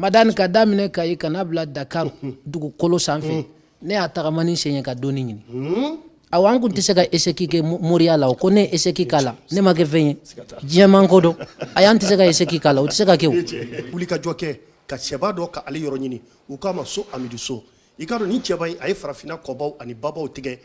madani ka daminɛ kayi kana bila Dakar dugukolo sanfɛ ne y'a tagamani senɲɛ ka dɔɔni ɲini aw an kun tɛ se ka échec kɛ Moriya la ko ne échec k'a la ne ma kɛ fɛn ye diɲɛ man ko dɔn a y'an tɛ se ka échec k'a la o tɛ se ka kɛ o wuli ka jɔ kɛ ka cɛba dɔ ka ale yɔrɔ ɲini u k'a ma so Amidu So i k'a dɔn ni cɛba in a ye farafinna kɔbaw ani babaw tigɛ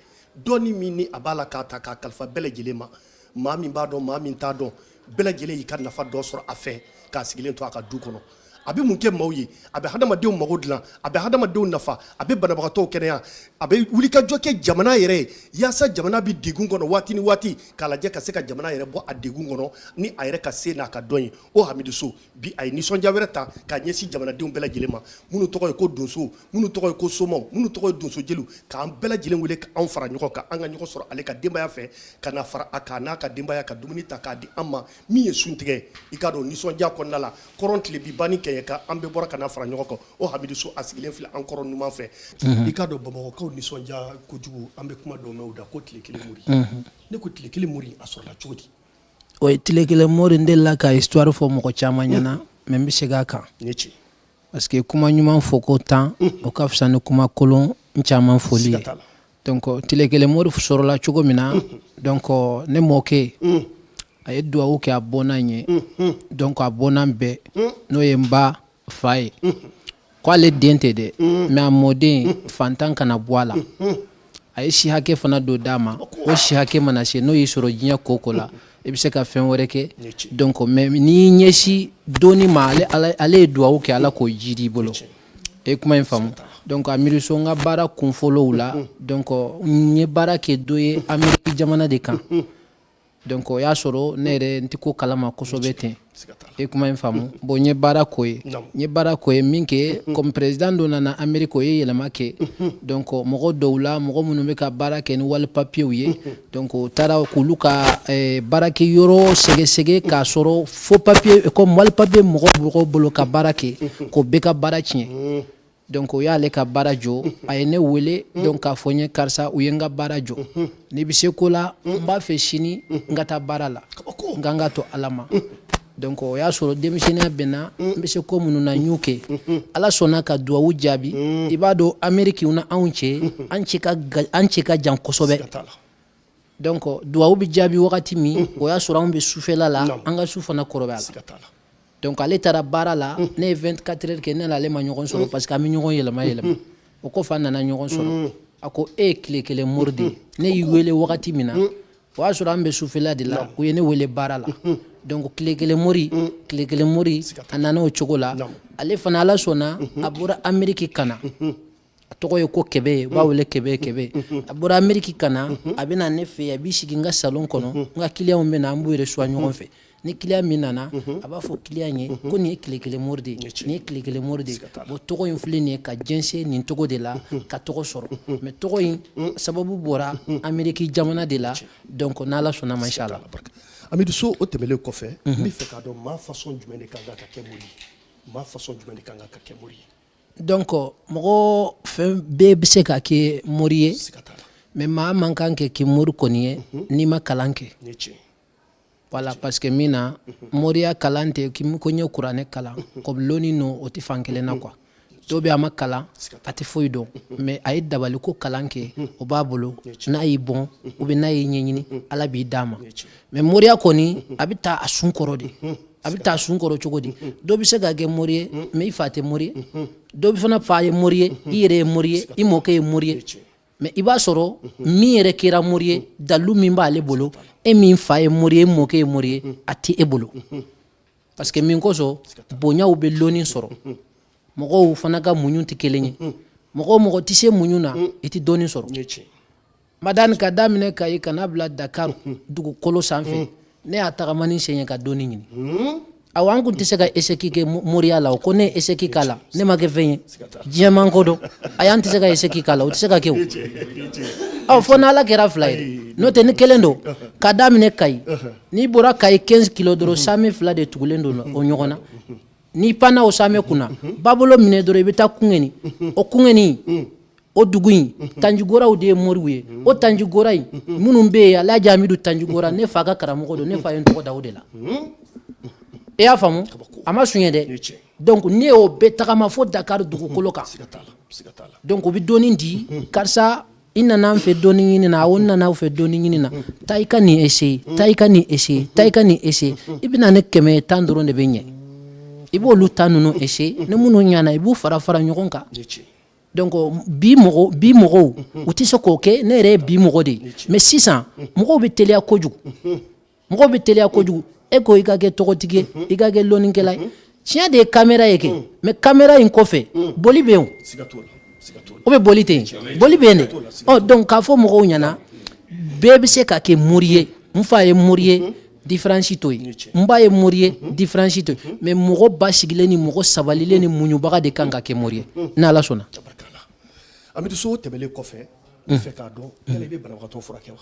dɔɔni min ni a b'a la k'a ta k'a kalifa bɛɛ lajɛlen ma maa min b'a dɔn maa min t'a dɔn bɛɛ lajɛlen y'i ka nafa dɔ sɔrɔ a fɛ k'a sigilen to a ka du kɔnɔ a bɛ mun kɛ maaw ye a bɛ hadamadenw mago dilan a bɛ hadamadenw nafa a bɛ banabagatɔw kɛnɛya a bɛ wuli ka jɔ kɛ jamana yɛrɛ ye yaasa jamana bɛ degun kɔnɔ waati ni waati k'a lajɛ ka se ka jamana yɛrɛ bɔ a degun kɔnɔ ni a yɛrɛ ka se n'a ka dɔn ye o Hamidu So bi a ye nisɔndiya wɛrɛ ta k'a ɲɛsin jamanadenw bɛɛ lajɛlen ma minnu tɔgɔ ye ko Donso minnu tɔgɔ ye ko Somaw minnu tɔgɔ ye Donso Jeliw k'an bɛɛ lajɛlen wele k'anw fara ɲɔgɔn kan an ka ɲɔgɔn sɔrɔ ale ka denbaya fɛ ka na fara a kan n'a ka denbaya ka dumuni ta k'a di an ma min ye suntigɛ i k'a dɔn nisɔndiya kɔnɔna la kɔrɔn tile bi banni kɛɲɛ ka an bɛɛ bɔra ka na fara ɲɔgɔn kan o Hamidu So a sigilen filɛ an kɔrɔ ɲuman fɛ i k'a dɔn Bamakɔkaw nisɔndiya kojugu an bɛ kuma dɔw mɛn o da ko tile kelen mori ne ko tile kelen mori a sɔrɔla cogo di o ye tile kelen mori n delila ka histoire fɔ mɔgɔ caman ɲɛna mais n bɛ segin a kan parce que kuma ɲuman fɔ ko 10 o ka fisa ni kuma kolon caman fɔli ye donc tile kelen mori sɔrɔla cogo min na donc ne mɔkɛ a ye duwawu kɛ a bɔnna ye donc a bɔnna bɛɛ n'o ye n ba fa ye ko ale den tɛ dɛ mais a mɔden fantan kana bɔ a la a ye si hakɛ fana dɔ d'a ma o si hakɛ mana se n'o y'i sɔrɔ diɲɛ ko ko la i bɛ se ka fɛn wɛrɛ kɛ donc mais n'i ɲɛsi dɔɔni ma ale ye duwawu kɛ ala k'o ji d'i bolo e ye kuma in faamu donc Amidu So n ka baara kunfɔlɔw la donc n ye baara kɛ dɔ ye Ameriki jamana de kan donc o y'a sɔrɔ ne yɛrɛ n tɛ ko kalama kosɛbɛ ten e ye kuma in faamu bon n ye baara k'o ye min kɛ comme président dɔ nana Ameriki o ye yɛlɛma kɛ donc mɔgɔ dɔw la mɔgɔ minnu bɛ ka baara kɛ ni wali papiyew ye donc o taara k'olu ka baarakɛ yɔrɔ sɛgɛsɛgɛ k'a sɔrɔ faux papier comme wali papier mɔgɔ bolo ka baara kɛ k'o bɛɛ ka baara tiɲɛ donc o y'ale ka baara jɔ a ye ne wele donc k'a fɔ n ye karisa u ye n ka baara jɔ n'i bɛ se ko la n b'a fɛ sini n ka taa baara la n ka n ka to ala ma donc o y'a sɔrɔ denmisɛnniya bɛnna n bɛ se ko minnu na n y'u kɛ ala sɔnna ka duwawu jaabi i b'a dɔn Ameriki na anw cɛ an cɛ ka jan kosɛbɛ donc duwawu bɛ jaabi wagati min o y'a sɔrɔ anw bɛ sufɛla la an ka su fana kɔrɔbaya la donc ale taara baara la ne ye 24 heures kɛ ne n'ale ma ɲɔgɔn sɔrɔ parce que an bɛ ɲɔgɔn yɛlɛma o kɔfɛ an nana ɲɔgɔn sɔrɔ a ko e ye tile kelen mori de ye ne y'i wele wagati min na o y'a sɔrɔ an bɛ sufɛla de la u ye ne wele baara la donc tile kelen mori a nana o cogo la ale fana ala sɔnna a bɔra Ameriki ka na a tɔgɔ ye ko Kɛbɛ u b'a wele Kɛbɛ a bɔra Ameriki ka na a bɛ na ne fɛ a b'i sigi n ka salon kɔnɔ n ka clients bɛ na an b'u reçoit ɲɔgɔn fɛ ni client min nana a b'a fɔ client ye ko nin ye tile kelen mori de ye nin ye tile kelen mori de ye bon tɔgɔ in filɛ nin ye ka jɛnsɛn nin tɔgɔ de la ka tɔgɔ sɔrɔ mais tɔgɔ in sababu bɔra Ameriki jamana de la donc n'ala sɔnna ma inshallah Amidu So o tɛmɛlen kɔfɛ n bɛ fɛ k'a dɔn maa façon jumɛn de kan ka kɛ mori ye donc mɔgɔ fɛn bɛɛ bɛ se ka kɛ mori ye mais maa man kan kɛ mori kɔni ye n'i ma kalan kɛ voilà parce que min na moriya kalan tɛ ko n ye kuranɛ kalan comme loni no o tɛ fan kelen na quoi dɔw bɛ a ma kalan a tɛ foyi dɔn mais a ye dabali ko kalan kɛ o b'a bolo n'a y'i bɔn ou bien n'a y'i ɲɛɲini ala b'i d'a ma mais moriya kɔni a bɛ taa a sun kɔrɔ de a bɛ taa sun kɔrɔ cogo di dɔw bɛ se ka kɛ mori ye mais i fa tɛ mori ye dɔw bɛ fana fa ye mori ye i yɛrɛ ye mori ye i mɔkɛ ye mori ye mais i b'a sɔrɔ min yɛrɛ kɛra mori ye dalu min b'ale bolo e min fa ye mori ye e mɔkɛ ye mori ye a tɛ e bolo parce que min kosɔn bonyaw bɛ lɔnni sɔrɔ mɔgɔw fana ka muɲu tɛ kelen ye mɔgɔ tɛ se muɲu na i tɛ dɔɔni sɔrɔ madani ka daminɛ kayi kana bila Dakar dugukolo sanfɛ ne y'a tagamani senɲɛ ka dɔɔni ɲini aw an kun tɛ se ka échec kɛ Moriya la ko ne ye échec k'a la ne ma kɛ fɛn ye diɲɛ man ko dɔn a y'an tɛ se ka échec k'a la o tɛ se ka kɛ o fɔ n'ala kɛra fila ye n'o tɛ ni kelen don ka daminɛ kayi n'i bɔra kayi 15 kilos dɔrɔn 100 000 de tugulen don o ɲɔgɔn na n'i panna o 100 000 kunna babolo minɛ dɔrɔn i bɛ taa kungɛni o kungɛni o dugu in Tanjigoraw de ye moriw ye o Tanjigora in minnu bɛ yen Alhaji Amidu Tanjigora ne fa ka karamɔgɔ don ne fa ye n tɔgɔ da o de la e y'a faamu a ma suɲɛ dɛ donc ne y'o bɛɛ tagama fo Dakar dugukolo kan donc o bɛ dɔɔni di karisa i nana an fɛ dɔɔni ɲini na o nana aw fɛ dɔɔni ɲini na taa i ka nin essayer taa i ka nin essayer taa i ka nin essayer i bɛna ne 110 dɔrɔn de bɛ ɲɛ i b'olu ta ninnu essayer ne minnu ɲana i b'u fara fara ɲɔgɔn kan donc bi mɔgɔw u tɛ se k'o kɛ ne yɛrɛ ye bi mɔgɔ de ye mais sisan mɔgɔw bɛ teliya kojugu e ko i ka kɛ tɔgɔtigi ye i ka kɛ lɔnnikɛla ye tiɲɛ de ye caméra ye kɛ mais caméra in kɔfɛ boli bɛ yen o bɛ boli ten boli bɛ yen dɛ donc k'a fɔ mɔgɔw ɲɛna bɛɛ bɛ se ka kɛ mori ye n fa ye mori ye différence to ye n ba ye mori ye différence to ye mais mɔgɔ basigilen ni mɔgɔ sabalilen ni muɲubaga de kan ka kɛ mori ye n'Ala sɔnna. Amidou Sow tɛmɛlen kɔfɛ n fɛ k'a dɔn yala i bɛ banabagatɔ furakɛ wa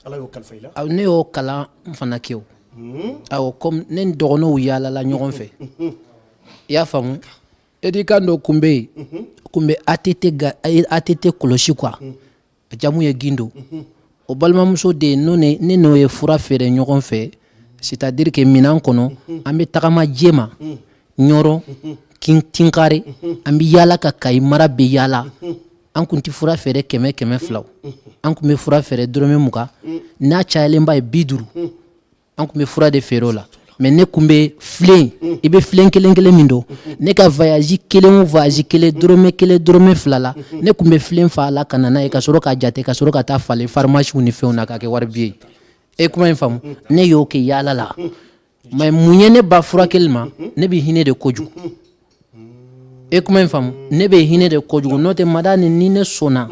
Ala y'o kalifa i la. Ne y'o kalan n fana kɛ o awɔ comme ne ni dɔgɔnɔw yaalala ɲɔgɔn fɛ i y'a faamu éducat dɔ kun bɛ yen kun bɛ ATT kɔlɔsi quoi a jamu ye Gindo o balimamuso de ne n'o ye fura feere ɲɔgɔn fɛ c'est-à-dire que minan kɔnɔ an bɛ tagama Jema Ɲɔrɔ Tinkare an bɛ yaala ka Kayi mara bɛ yaala an kun tɛ fura feere 100 an kun bɛ fura feere dɔrɔmɛ 20 n'a cayalenba ye 50 an kun bɛ fura de feere o la mais ne kun bɛ filen i bɛ filen kelen min don ne ka voyage kelen o voyage kelen dɔrɔmɛ 2 la ne kun bɛ filen fa la ka na n'a ye ka sɔrɔ ka jate ka sɔrɔ ka taa falen pharmacie ni fɛnw na ka kɛ wari biye e kuma in faamu ne y'o kɛ yaala la mais mun ye ne ba furakɛli ma ne bɛ hinɛ de kojugu e kuma in faamu ne bɛ hinɛ de kojugu n'o tɛ madame ni ne sɔnna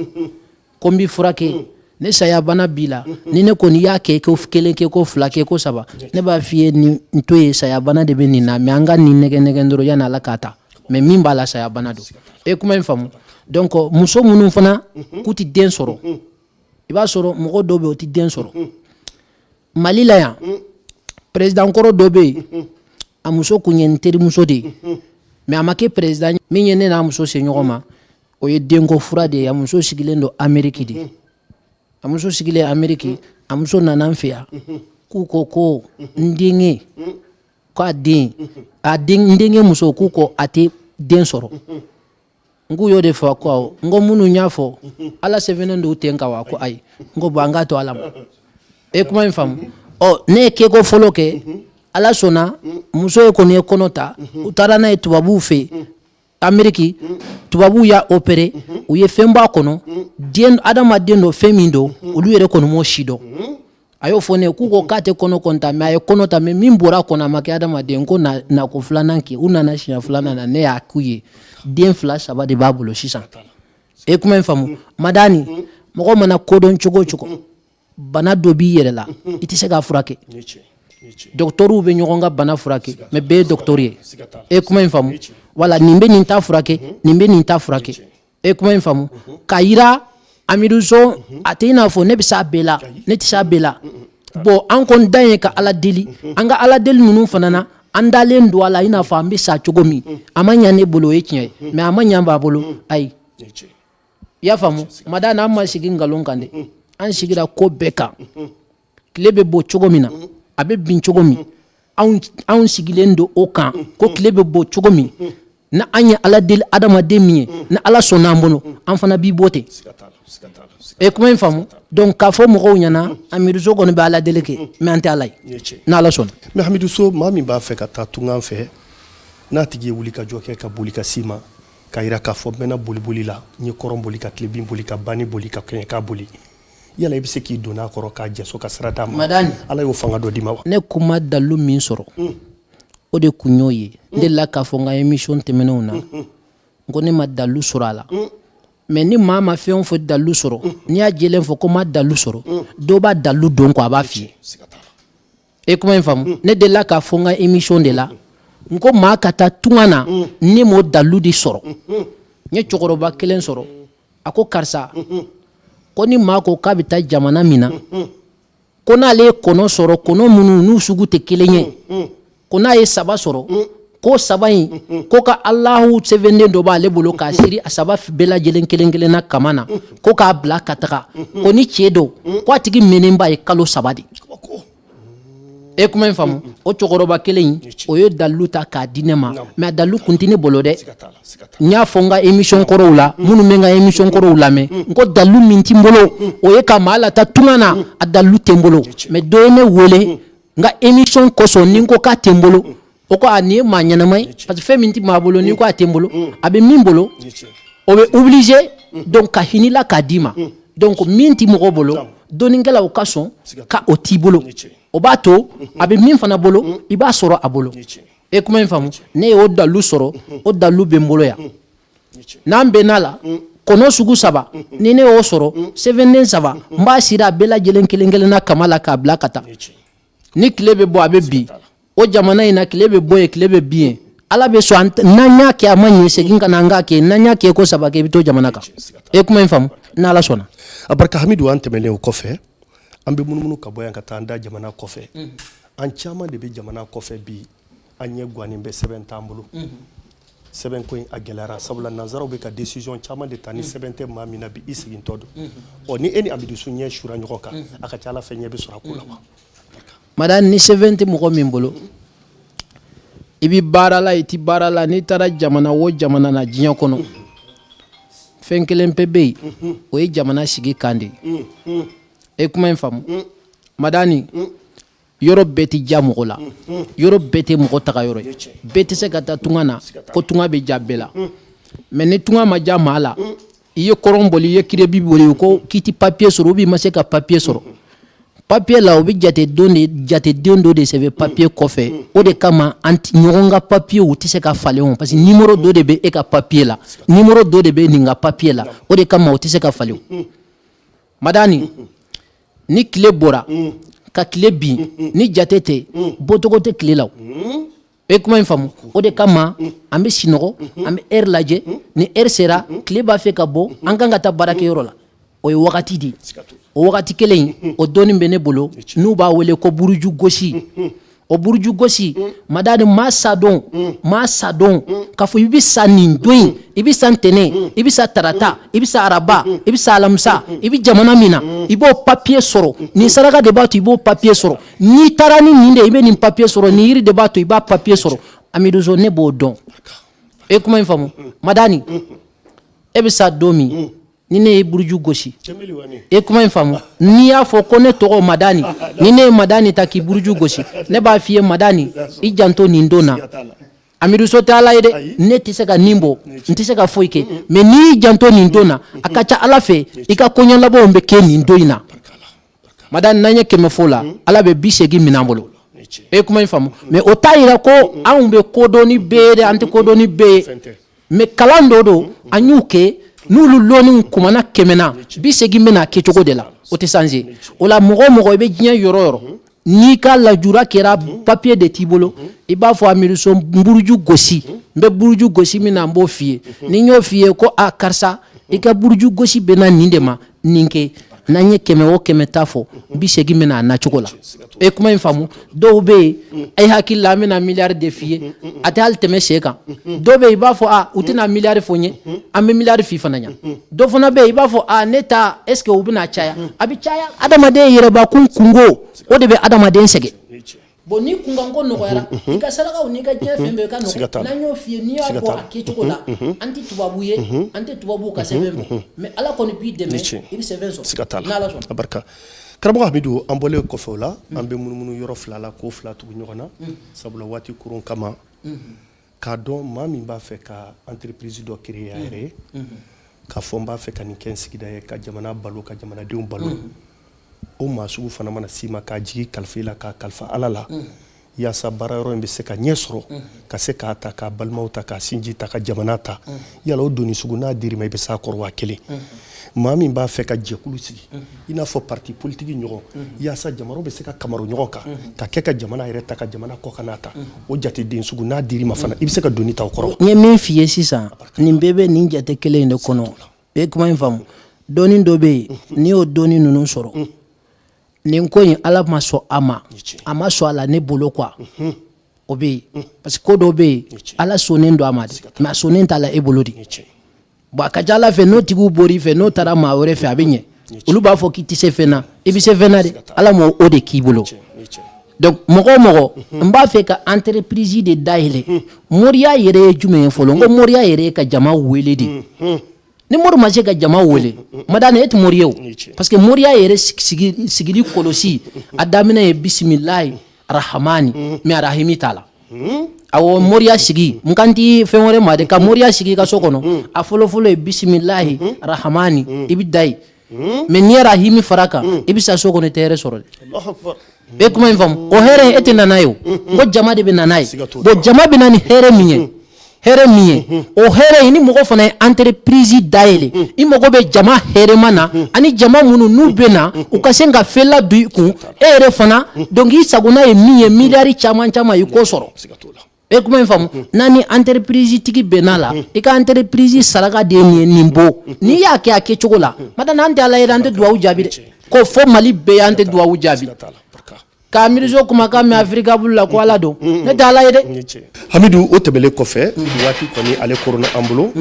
ko n bɛ furakɛ ne saya bana b'i la ni ne kɔni y'a kɛ ko 1 kɛ ko 2 kɛ ko 3 ne b'a f'i ye nin to ye saya bana de bɛ nin na mais an ka nin nɛgɛ dɔrɔn yani Ala k'a ta mais min b'a la saya bana don e kuma in faamu donc muso minnu fana k'u tɛ den sɔrɔ i b'a sɔrɔ mɔgɔ dɔw bɛ yen o tɛ den sɔrɔ Mali la yan président kɔrɔ dɔ bɛ yen a muso kun ye n terimuso de ye mais a ma kɛ président min ye ne n'a muso se ɲɔgɔn ma o ye denko fura de ye a muso sigilen don Amérique de a muso sigilen Amérique a muso nana n fɛ yan k'u ko n denkɛ k'a den n denkɛ muso k'u ko a tɛ den sɔrɔ n k'u y'o de fɔ ko awɔ n ko minnu y'a fɔ Ala sɛbɛnnen don ten kan wa ko ayi n ko bon an k'a to Ala ma e kuma in faamu ne ye kɛko fɔlɔ kɛ Ala sɔnna muso ye kɔni ye kɔnɔ ta u taara n'a ye tubabuw fɛ Amérique tubabuw y'a opéré u ye fɛn b'a kɔnɔ adamaden dɔ fɛn min don olu yɛrɛ kɔni m'o si dɔn a y'o fɔ ne ye k'u ko k'a tɛ kɔnɔ kɔni ta mais a ye kɔnɔ ta mais min bɔra a kɔnɔ a ma kɛ adamaden ko nako 2nan kɛ u nana siɲɛ 2nan na ne y'a k'u ye den 2 3 de b'a bolo sisan e kuma in faamu madani mɔgɔ mana kodɔn cogo o cogo bana dɔ b'i yɛrɛ la i tɛ se k'a furakɛ docteurw bɛ ɲɔgɔn ka bana furakɛ mais bɛɛ ye docteur ye e kuma in faamu wala nin bɛ nin ta furakɛ nin bɛ nin ta furakɛ e kuma in faamu k'a yira Amidou Sow a tɛ i n'a fɔ ne bɛ s'a bɛɛ la ne tɛ s'a bɛɛ la bon an kɔni dan ye ka Ala deli an ka Ala deli ninnu fana na an dalen don a la i n'a fɔ an bɛ sa cogo min a ma ɲɛ ne bolo o ye tiɲɛ ye mais a ma ɲɛ b'a bolo ayi i y'a faamu madame an ma sigi nkalon kan dɛ an sigira ko bɛɛ kan tile bɛ bɔ cogo min na a bɛ bin cogo min anw sigilen don o kan ko tile bɛ bɔ cogo min na an ye Ala deli adamaden min ye ni Ala sɔnna an bolo an fana b'i bɔ ten e kuma in faamu donc k'a fɔ mɔgɔw ɲɛna Amidou Sow kɔni bɛ Ala deli kɛ mais an tɛ Ala ye n'Ala sɔnna. mais Amidou Sow maa min b'a fɛ ka taa tungan fɛ n'a tigi ye wuli ka jɔ kɛ ka boli ka s'i ma k'a yira k'a fɔ n bɛna boli la n ye kɔrɔn boli ka tilebin boli ka bani boli ka kɛɲɛka boli yala i bɛ se k'i donna a kɔrɔ k'a jɛso ka sira d'a ma madani Ala y'o fanga dɔ d'i ma wa ne kun ma dalu min sɔrɔ o de kun y'o ye n delila k'a fɔ n ka émission tɛmɛnenw na n ko ne ma dalu sɔrɔ a la mais ni maa ma fɛn o fɛn dalu sɔrɔ n'i y'a jɛlen fɔ ko ma dalu sɔrɔ dɔw b'a dalu dɔn ko a b'a f'i ye e kuma in faamu ne delila k'a fɔ n ka émission de la n ko maa ka taa tunga na ne m'o dalu de sɔrɔ n ye cɛkɔrɔba kelen sɔrɔ a ko karisa ko ni maa ko k'a bɛ taa jamana min na ko n'ale ye kɔnɔ sɔrɔ kɔnɔ minnu n'u sugu tɛ kelen ye ko n'a ye 3 sɔrɔ ko 3 in ko ka Alahu sɛbɛnden dɔ b'ale bolo k'a siri a 3 bɛɛ lajɛlen kelen na kama na ko k'a bila ka taga ko ni cɛ dɔ ko a tigi mɛnnen b'a ye kalo 3 de e kuma famu o chokoroba kelen o ye dalu ta ka dinema mais dalu kuntini bolo de nya fonga émission koro la munu menga émission koro la me ngo dalu minti mbolo o ye ka mala ta tungana a dalu tembolo mais do ne wole nga émission koso ninko ka tembolo o ko ani ma nyana mai parce que fait minti ma bolo ninko a tembolo abe mimbolo o be obligé donc ka hinila ka dima donc minti mo bolo doningela o kaso ka o tibolo o bato abe min fana bolo iba soro abolo e kuma famu ne o dalu soro o dalu be mbolo ya nambe nala kono sugu saba ni ne o soro 7 saba mba sira bela jelen kelengele na kamala ka bla kata ni klebe bo abe bi o jamana ina klebe bo e klebe bien ala be so nanya ke amanye segin kana ngake nanya ke ko saba ke bito jamana ka e kuma famu na la sona abarka hamidu ante mele o kofe ambe munumunu ka boyan ka tanda jamana kofe an chama de be jamana kofe bi anye gwani be 7 tambulu 7 ko a gelara sabula nazaro be ka decision chama de tani 7 mamina bi isigin todo oni eni abidu sunye shura nyoka aka chala fenye be sura kula ma madan ni 70 mo ko mimbolo ibi barala iti barala ni tara jamana wo jamana na jinya kono fenkelen pebe o ye jamana sigi kandi e kuma famu madani yoro beti jamu la yoro beti mo taka yoro beti se kata tungana ko tunga be jabela mais ni tunga ma jamala iye koromboli ye kire biboli ko kiti papier soro bi ma se ka papier soro papier la obi jate dondo de seve papier kofe o de kama anti nyonga papier ou tise ka fale on parce que numéro 2 de be e ka papier la numéro 2 de be ninga papier la o de kama o tise ka fale madani ni kile bora ka kile bi ni jatete botoko te kile law e kuma infamu o de kama ambe sinogo ambe laje ni sera kile ba fe ka bo anganga ta barake yoro la o ye wakati di o wakati kelen o doni bene bolo nu ba wele ko buruju gosi o buruju gosi madani ma sadon ka fo ibi sanin doin ibi santene ibi sa tarata ibi sa araba ibi sa alamsa ibi jamana mina ibo papier soro ni saraka de batu ibo papier soro ni tarani ninde ibe ni papier soro ni iri de batu iba papier soro amidozo ne bo don e kuma infamu madani ebe sa domi ni ne buruju gosi e kuma infamu ni ya fo ko ne to madani ni ne madani ta ki buruju gosi ne ba fiye madani i janto ni ndona amiru so ta ala ide ne tise ka nimbo ntise ka foike me ni janto ni ndona akacha ala fe ika konya labo mbe ke ni ndoina madani nanye keme fola ala be bisegi minambolo e kuma infamu me otayira ko ambe kodoni be de anti kodoni be me kalando do anyuke nulu loni kumana kemena bisegi mena ke chogo de la o te sanje o la mogo be jinya yoro ni ka la jura kera papier de tibolo iba fo amiru so mburuju gosi mbe buruju gosi mina mbo fie ni nyo fie ko a karsa ika buruju gosi bena nindema ninke nanye keme o keme tafo bisegi mena na chogo la e kuma infamu do be ay hakilla mena milliard de fie atal teme sheka do be iba fo a utina milliard fonye ambe milliard fi fananya do fona be iba fo a neta est ce que ubina chaya abi chaya adama de yere ba kungo o de be adama de sege boni kunga ngo no yara ika salaka unika jefembe ka no nanyo fie ni ako akecho la anti tubabuye anti tubabu ka sebembe mais ala ko ni bi deme ibi sevenso nala so barka karabo hamidu ambole ko fola ambe munumunu yoro flala ko fla tu nyogana sabula wati kurun kama ka don mami ba fe ka entreprise do créer ere ka fomba fe ka ni kensi da ka jamana balo ka jamana de balo o masugu fana mana sima ka jigi kalfila ka kalfa alala ya sabara ro mbe se ka nyesro ka se ka ta ka balmauta ka sinji ta ka jamanata yala o doni sugu na diri mai be sa korwa kele mami ba fe ka jekulu sigi ina fo parti politique nyogo ya sa jamaro be se ka kamaro nyogo ka ke ka jamana ire ta ka jamana ko kanata o jati den sugu na diri ma fana ibe se ka doni ta koro nye min fiye sisa ni mbebe ni jate kele ndo kono be kuma infam doni ndobe ni o doni nunu soro ni nkoyin ala maso ama so ala ne bolo kwa obi parce que do be ala sonendo amade ma sonenta la ebolodi ba kajala fe no tigu bori fe no tara ma ore fe abenye ulu ba fo kiti se fena ebi se fena de ala mo o de kibolo donc mogo n b'a fɛ ka entreprise de dayɛlɛ moriya yɛrɛ ye jumɛn ye fɔlɔ n ko moriya yɛrɛ ye ka jama wele de ni mori ma se ka jama wele madame e tɛ mori ye o parce que moriya yɛrɛ sigili kɔlɔsi a daminɛ ye bisimilahi rahamani mais arahimi t'a la awɔ moriya sigi n kan t'i fɛn wɛrɛ ma de ka moriya sigi i ka so kɔnɔ a fɔlɔfɔlɔ ye bisimilahi rahamani i bɛ da yen mais n'i ye rahimi fara kan i bɛ sa so kɔnɔ i tɛ hɛrɛ sɔrɔ de e kuma in faamu o hɛrɛ e tɛ nana ye o ko jama de bɛ nana ye bon jama bɛ na ni hɛrɛ min ye o hɛrɛ in ni mɔgɔ fana ye entreprise dayɛlɛ i mago bɛ jama hɛrɛma na ani jama minnu n'u bɛ na u ka se ka fɛn ladon i kun e yɛrɛ fana donc i sagona ye min ye miliyari caman caman i k'o sɔrɔ e kuma in faamu n'a ni entreprise tigi bɛnna la i ka entreprise saraka de ye nin ye nin bɔ n'i y'a kɛ a kɛcogo la madame an tɛ ala yɛrɛ an tɛ duwawu jaabi dɛ ko fɔ mali bɛɛ y'an tɛ duwawu jaabi k'a miiriso kumakan mɛn afirika bulu la ko ala don ne tɛ ala ye dɛ Hamidou o tɛmɛlen kɔfɛ waati kɔni ale korona an bolo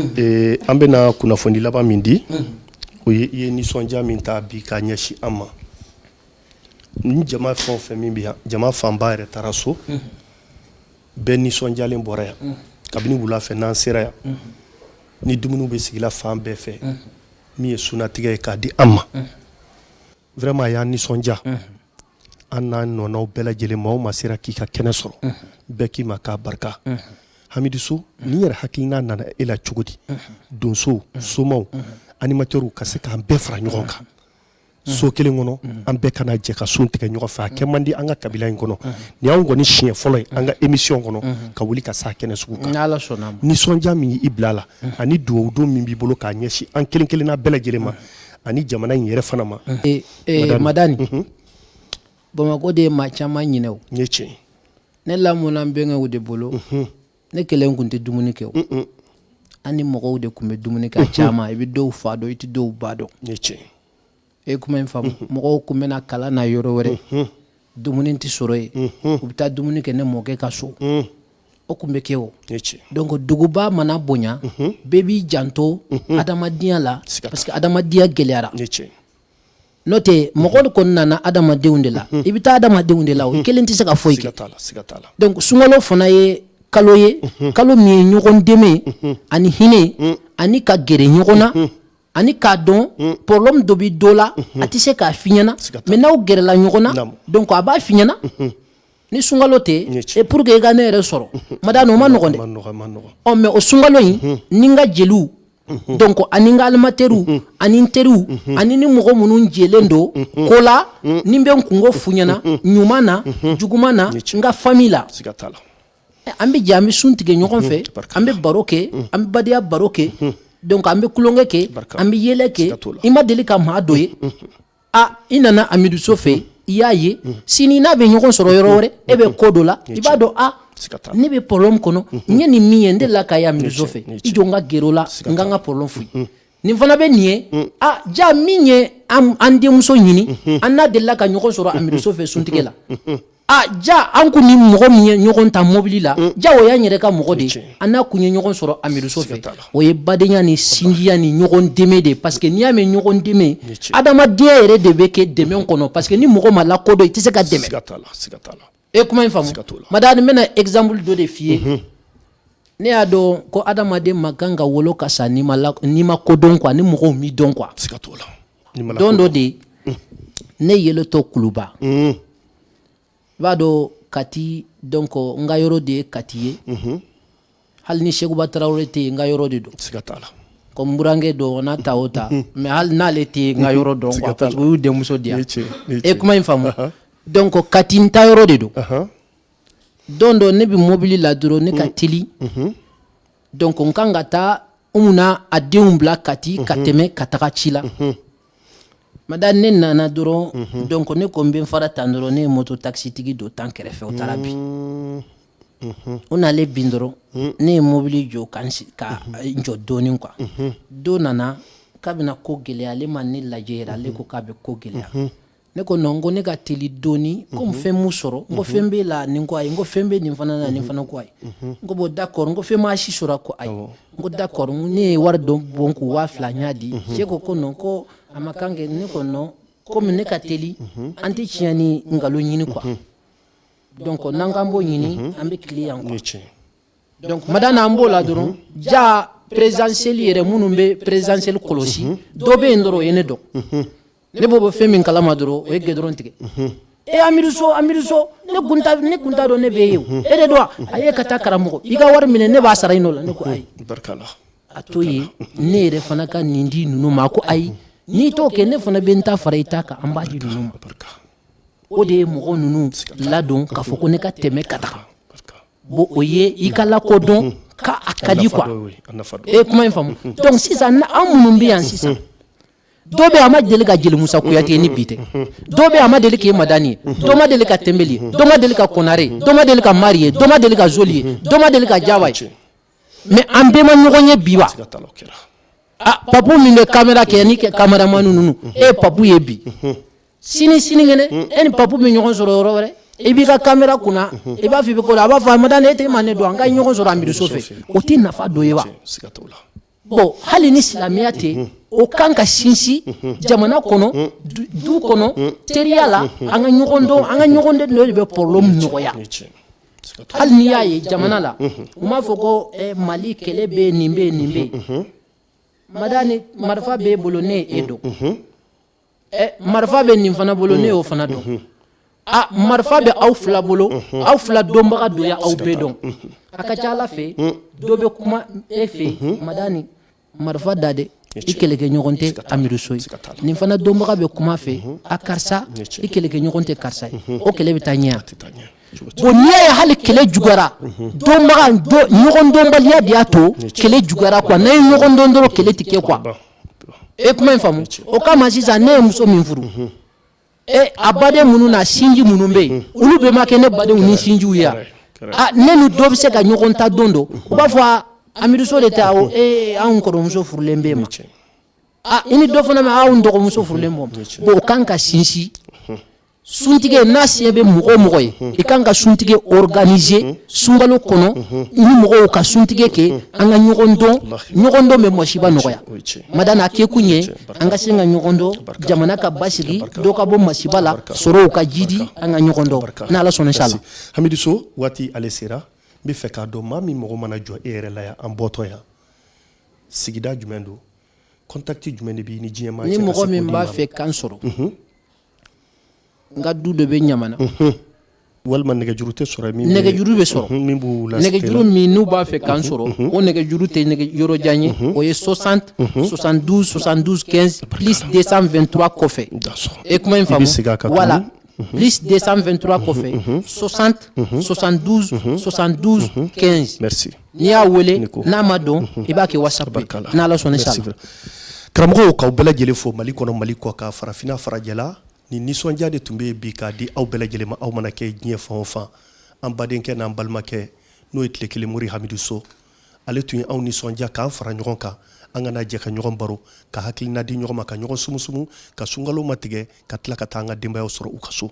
an bɛna kunnafoni laban min di o ye i ye nisɔndiya min ta bi k'a ɲɛsin an ma ni jama fɛn o fɛn min bɛ yan jama fanba yɛrɛ taara so bɛɛ nisɔndiyalen bɔra yan kabini wula fɛ n'an sera yan ni dumuni bɛ sigila fan bɛɛ fɛ min ye sunatigɛ ye k'a di an ma vraiment a y'an nisɔndiya an n'an nɔnaw bɛɛ lajɛlen maaw ma sera k'i ka kɛnɛ sɔrɔ bɛɛ k'i ma k'a barika Hamidou So ni yɛrɛ hakilina nana e la cogo di donsow somaw animateurs ka se k'an bɛɛ fara ɲɔgɔn kan so kelen kɔnɔ an bɛɛ kana jɛ ka sun tigɛ ɲɔgɔn fɛ a kɛ man di an ka kabila in kɔnɔ ni y'anw kɔni siɲɛ fɔlɔ ye an ka émission kɔnɔ ka wuli ka s'a kɛnɛ sugu kan nisɔndiya min i bila la ani duwawu don min b'i bolo k'a ɲɛsin an kelen kelenna bɛɛ lajɛlen ma ani jamana in yɛrɛ fana ma madani Bamakɔ de ye maa caman ɲinɛ o n ye tiɲɛ ne lamɔna n bɛnkɛw de bolo ne kelen kun tɛ dumuni kɛ o an ni mɔgɔw de kun bɛ dumuni kɛ a caman i bɛ dɔw fa dɔn i tɛ dɔw ba dɔn n ye tiɲɛ e kuma in faamu mɔgɔw kun bɛna kalan na yɔrɔ wɛrɛ dumuni tɛ sɔrɔ yen u bɛ taa dumuni kɛ ne mɔkɛ ka so o kun bɛ kɛ o donc duguba mana bonya bɛɛ b'i janto adamadenya la parce que adamadenya gɛlɛyara n'o tɛ mɔgɔ kɔni nana adamadenw de la i bɛ taa adamadenw de la o kelen tɛ se ka foyi kɛ donc sunkalo fana ye kalo ye kalo min ye ɲɔgɔn dɛmɛ ani hinɛ ani ka gɛrɛ ɲɔgɔn na ani k'a dɔn problème dɔ bɛ dɔ la a tɛ se k'a f'i ɲɛna mais n'aw gɛrɛla ɲɔgɔn na donc a b'a f'i ɲɛna ni sunkalo tɛ et pour que i ka ne yɛrɛ sɔrɔ madame o ma nɔgɔn dɛ mais o sunkalo in ni n ka jeliw donc ani n ka alimatɛriw ani n teriw ani ni mɔgɔ minnu jɛlen don ko la ni n bɛ n kungo f'u ɲɛna ɲuman na juguman na n ka famille la an bɛ jɛ an bɛ sun tigɛ ɲɔgɔn fɛ an bɛ baro kɛ an bɛ badenya baro kɛ donc an bɛ kulonkɛ kɛ an bɛ yɛlɛ kɛ i ma deli ka maa dɔ ye i nana Hamidou So fɛ i y'a ye sini n'a bɛ ɲɔgɔn sɔrɔ yɔrɔ wɛrɛ e bɛ ko dɔ la i b'a dɔn ne bɛ problème kɔnɔ n ye nin min ye n delila k'a ye Hamidou So fɛ i jɔ n ka gɛrɛ o la n ka n ka problème f'u ye nin fana bɛ nin ye ja min ye an denmuso ɲini an n'a delila ka ɲɔgɔn sɔrɔ Hamidou So fɛ suntigɛ la ja an kun ni mɔgɔ min ye ɲɔgɔn ta mobili la ja o y'an yɛrɛ ka mɔgɔ de an n'a kun ye ɲɔgɔn sɔrɔ Hamidou So fɛ o ye badenya ni sinjiya ni ɲɔgɔn dɛmɛ de parce que n'i y'a mɛn ɲɔgɔn dɛmɛ adamadenya yɛrɛ de bɛ kɛ dɛmɛ kɔnɔ parce que ni mɔgɔ ma lakodɔn i tɛ se ka dɛmɛ e kuma in faamu madame n bɛna exemple dɔ de f'i ye ne y'a dɔn ko adamaden ma kan ka wolo ka sa n'i ma kodɔn quoi ni mɔgɔw m'i dɔn quoi don dɔ de ne yɛlɛtɔ Kuluba i b'a dɔn Kati donc n ka yɔrɔ de ye Kati ye hali ni Sekuba Tarawele tɛ yen n ka yɔrɔ de don ko n burankɛ dɔn n'a ta o ta mais hali n'ale tɛ yen n ka yɔrɔ dɔn quoi parce que o y'u denmuso di yan e kuma in faamu donc Kati n ta yɔrɔ de don don dɔ ne bɛ mobili la dɔrɔn ne ka teli donc n kan ka taa umuna a denw bila Kati ka tɛmɛ ka taga ci la madame ne nana dɔrɔn donc ne ko n bɛ n fara tan dɔrɔn ne ye moto taxi tigi dɔ tan kɛrɛfɛ o taara bin o nalen bin dɔrɔn ne ye mobili jɔ ka n jɔ dɔɔnin quoi don nana k'a bɛna ko gɛlɛya ale ma ne lajɛ yɛrɛ ale ko k'a bɛ ko gɛlɛya ne ko non n ko ne ka teli dɔɔnin ko fɛn m'u sɔrɔ n ko fɛn b'e la nin ko ayi n ko fɛn bɛ nin fana na nin fana ko ayi n ko bon d'accord n ko fɛn m'a si sɔrɔ ko ayi n ko d'accord ne ye wari dɔ bɔn k'u 2000 n y'a di cɛ ko non ko a ma kan kɛ ne ko non komi ne ka teli an tɛ tiɲɛ ni nkalon ɲini quoi donc nangambo nyini ambe client quoi donc madana ambo la doron ja présentiel yere munumbe présentiel kolosi dobe ndoro yene do ne bobo femi kala madoro o yegge doron tige e amiruso ne gunta do ne beyo e de do aye kata karamo iga war mine ne ba sara inola ne ko ay barkala atoyi ne re fana ka nindi nunu ma ko ay ni to ke ne fana benta faraita ka ambaji nunu barka o de mo nunu ladon ka foko ne ka teme kata bo oye ikala ko don ka akadi quoi e kuma infamu donc si ça na amunum bi an si ça dobe ama deli ka jeli musa kuyate ni bite dobe ama deli ke madani do ma deli ka tembeli do ma deli ka konare do ma deli ka marié do ma deli ka joli do ma deli ka jawai mais ambe ma nyogonye biwa ah papu mine camera ke ni ke cameraman nunu e papu yebi sini ngene en papu mi nyogon soro rore e bi ka camera kuna e ba fi be ko aba fa madani e te mane do anga nyogon soro ambi sofe o ti nafa do yewa bon hali ni islamiyate o kanka sinsi jamana kono du kono teriala anga nyogonde no be problem nyoya hali ni yaye jamana la uma foko mali kele be nimbe madani marfa be bolone edo marfa be nimfana bolone o fana do a marfa be awfla bolo awfla domba do ya aw be don akacha la fe dobe kuma efe madani marfa dade ikeleke nyogonte amirusoy ni fana domba be kuma fe akarsa ikeleke nyogonte karsa o kele bitanya boniya ya hali kele jugara domba do nyogon domba liya diato kele jugara kwa na nyogon dondoro kele tike kwa e kuma infamu o kama sisa ne muso minfuru abade munu na sinji munumbe ulu be makene bade uni sinji uya nenu dobe se ka nyogon ta dondo o ba fwa amiruso de tawo an ko muso furulembe ma ini do fana ma awun dogo muso furulembo bo kanka sinsi suntige na siebe mogo ye ikanka suntige organiser sungalo kono ni mogo ka suntige ke anga nyogondo me moshiba noya madana ke kunye anga singa nyogondo jamana ka basigi do ka bo masibala soro ka jidi anga nyogondo na la son inshallah Hamidou So wati alesira be fe ka do mami mogo mana jo ere la ya amboto ya sigida jumendo contacti jumende bi ni jema ni mogo mi ba fe kan soro nga du de be nyamana walma nege jurute soro mi nege juru be soro nege juru mi nu ba fe kan soro o nege juru te nege yoro janye o ye 60 72 15 plus 223 kofe et comment infamo voilà plus 223 kofe 60 72 15 merci ni ya wele na madon e ba ke whatsapp na la sonne sala kramo ka bela jele fo mali kono mali ko ka farafina farajala ni nisonja de tumbe bi ka di aw bela jele ma aw mana ke gne fa an baden ke na balma ke no itle kele muri Hamidou So ale tun aw nisonja ka fara nyogon ka an gana je ka nyogon baro ka hakilina di nyogon ma ka nyogon sumusumu ka sungalo matige ka tla ka tanga demba yo soro ukaso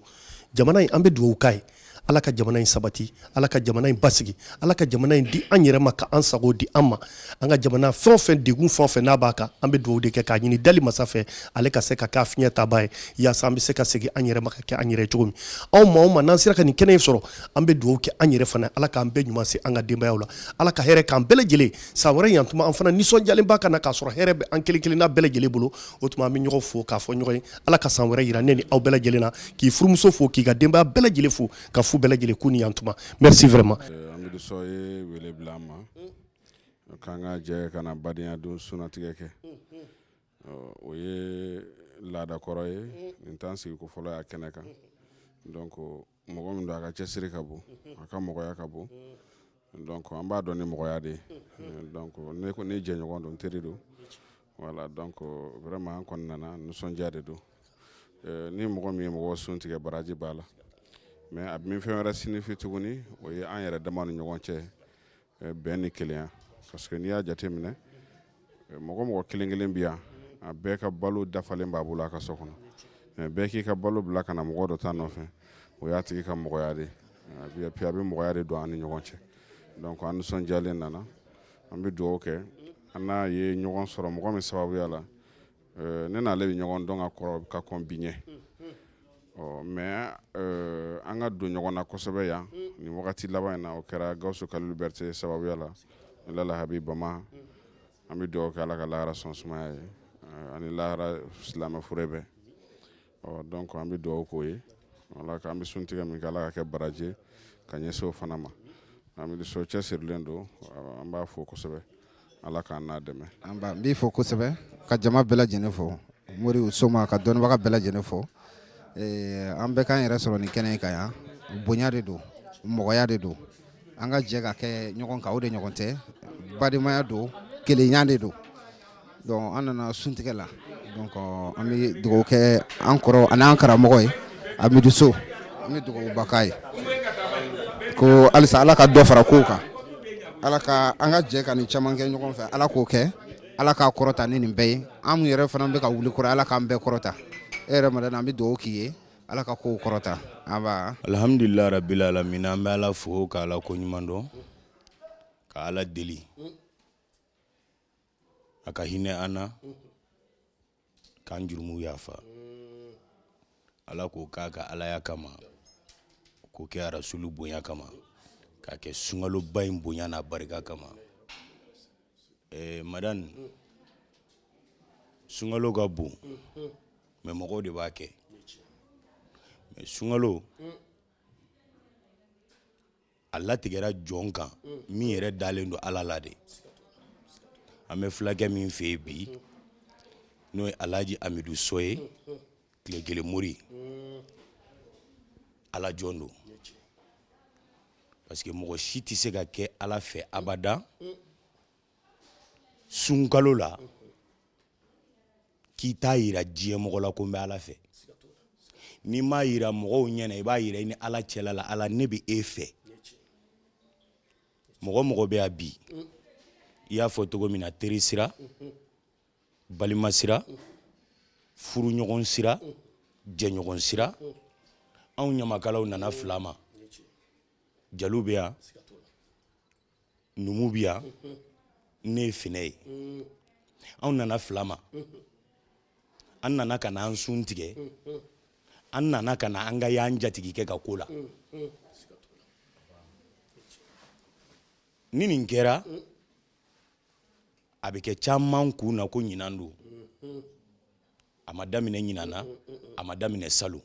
jamana ambe duwo kai ala ka jamana in sabati ala ka jamana in basigi ala ka jamana in di an yɛrɛ ma ka an sago di an ma an ka jamana fɛn o fɛn degun fɛn o fɛn n'a b'a kan an bɛ dugawu de kɛ k'a ɲini dali masa fɛ ale ka se ka kɛ a fiɲɛ taba ye yaasa an bɛ se ka segin an yɛrɛ ma ka kɛ an yɛrɛ cogo min anw ma n'an sera ka nin kɛnɛ in sɔrɔ an bɛ dugawu kɛ an yɛrɛ fana ala k'an bɛɛ ɲuman se an ka denbayaw la ala ka hɛrɛ k'an bɛɛ lajɛlen san wɛrɛ yan tuma an fana nisɔndiyalen b'a kan na k'a sɔrɔ hɛrɛ bɛ an kelen kelenna bɛɛ lajɛlen bolo o tuma an bɛ ɲɔgɔn fo k'a fɔ ɲɔgɔn ye ala ka san wɛrɛ yira ne ni aw bɛɛ lajɛlen na k'i furumuso fo k'i ka denbaya bɛɛ lajɛlen fo ka fu bɛɛ lajɛlen k'u ni yan tuma merci vraiment Hamidou So ye wele bila ma kanga je kana badenya don sunatigɛ kɛ o ye laada kɔrɔ ye nin t'an sigi ko fɔlɔ y'a kɛnɛ kan donc mɔgɔ min don a ka cɛsiri ka bon a ka mɔgɔya ka bon donc an b'a dɔn ni mɔgɔya de donc ne ko ni jɛɲɔgɔn don teri don voilà donc vraiment an kɔni nana nisɔndiya de don ni mɔgɔ min ye mɔgɔ sun tigɛ baraji b'a la mais a min fɛn wɛrɛ signifié tuguni o ye an yɛrɛ dama ni ɲɔgɔn cɛ bɛn ni kelenya parce que n'i y'a jate minɛ mɔgɔ mɔgɔ kelen kelen bi yan a bɛɛ ka balo dafalen b'a bolo a ka so kɔnɔ mais bɛɛ k'i ka balo bila ka na mɔgɔ dɔ ta nɔfɛ o y'a tigi ka mɔgɔya de puis a bɛ mɔgɔya de don an ni ɲɔgɔn cɛ donc an nisɔndiyalen nana an bɛ dugawu kɛ an n'a ye ɲɔgɔn sɔrɔ mɔgɔ min sababuya la ne n'ale bɛ ɲɔgɔn dɔn ka kɔrɔ ka kɔn bi ɲɛ mais an ka don ɲɔgɔn na kosɛbɛ yan ni wagati laban in na o kɛra Gawusu Kalilu Berete sababuya la Lala Habibu Bama an bɛ dugawu kɛ Ala ka lahara sɔn sumaya ye ani lahara silamɛ fure bɛɛ donc an bɛ dugawu k'o ye Ala k'an bɛ suntigɛ min kɛ Ala ka kɛ baraji ka ɲɛsin o fana ma Amidu So cɛsirilen don an b'a fo kosɛbɛ Ala k'an n'a dɛmɛ an b'i fo kosɛbɛ ka jama bɛɛ lajɛlen fo Mori Soma ka dɔnnibaga bɛɛ lajɛlen fo an bɛɛ k'an yɛrɛ sɔrɔ nin kɛnɛ in kan yan bonya de don mɔgɔya de don an ka jɛ ka kɛ ɲɔgɔn kan o de ɲɔgɔn tɛ bademaya don kelenya de don donc an nana suntigɛ la donc an bɛ dugawu kɛ an kɔrɔ ani an karamɔgɔ ye Amidu So an bɛ dugawu k'a ye ko halisa Ala ka dɔ fara kow kan Ala ka an ka jɛ ka nin caman kɛ ɲɔgɔn fɛ Ala k'o kɛ Ala k'a kɔrɔta ni nin bɛɛ ye an mun yɛrɛ fana bɛ ka wuli kɔrɔ Ala k'an bɛɛ kɔrɔta e yɛrɛ madame an bɛ dugawu k'i ye Ala ka kow kɔrɔta alhamdulillah rabbil alamin an bɛ Ala fo ka Ala ko ɲuman dɔn ka Ala deli a ka hinɛ an na k'an jurumu yafa Ala k'o k'a ka Alaya kama k'o kɛ Rasulu bonya kama k'a kɛ sunkaloba in bonya n'a barika kama madame sunkalo ka bon mais mɔgɔw de b'a kɛ mais sunkalo a latigɛra jɔn kan min yɛrɛ dalen don Ala la de an bɛ fulakɛ min fɛ yen bi n'o ye Alhaji Amidu So ye tile kelen mori Ala jɔn don parce que mɔgɔ si tɛ se ka kɛ Ala fɛ abada sunkalo la k'i t'a yira diɲɛ mɔgɔ la ko n bɛ Ala fɛ n'i m'a yira mɔgɔw ɲɛna i b'a yira i ni Ala cɛla la Ala ne bɛ e fɛ mɔgɔ bɛ yan bi i y'a fɔ cogo min na teri sira balima sira furuɲɔgɔn sira jɛɲɔgɔn sira anw ɲamakalaw nana fila ma Jaliw bɛ yan Numu bɛ yan ne ye Finɛ ye anw nana fila ma an nana ka na an sun tigɛ an nana ka na an ka y'an jatigi kɛ ka ko la ni nin kɛra a bɛ kɛ caman kun na ko ɲinan don a ma daminɛ ɲinan na a ma daminɛ salon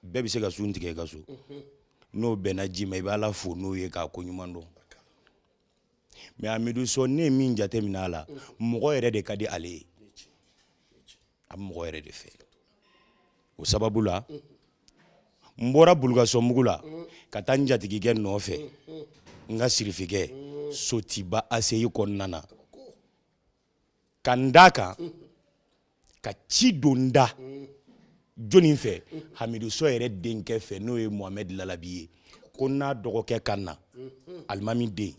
bɛɛ bɛ se ka sun tigɛ ka so n'o bɛnna ji ma i bɛ Ala fo n'o ye k'a ko ɲuman dɔn mais Amidu So ne ye min jate minɛ a la mɔgɔ yɛrɛ de ka di ale ye a bɛ mɔgɔ yɛrɛ de fɛ o sababu la n bɔra Bulukasunbugu la ka taa n jatigikɛ nɔfɛ n ka sirifikɛ Sotiba ACI kɔnɔna na ka n d'a kan ka ci don n da jɔnni fɛ Amidu So yɛrɛ denkɛ fɛ n'o ye Mohamed Lalabi ye ko n'a dɔgɔkɛ ka na alimami den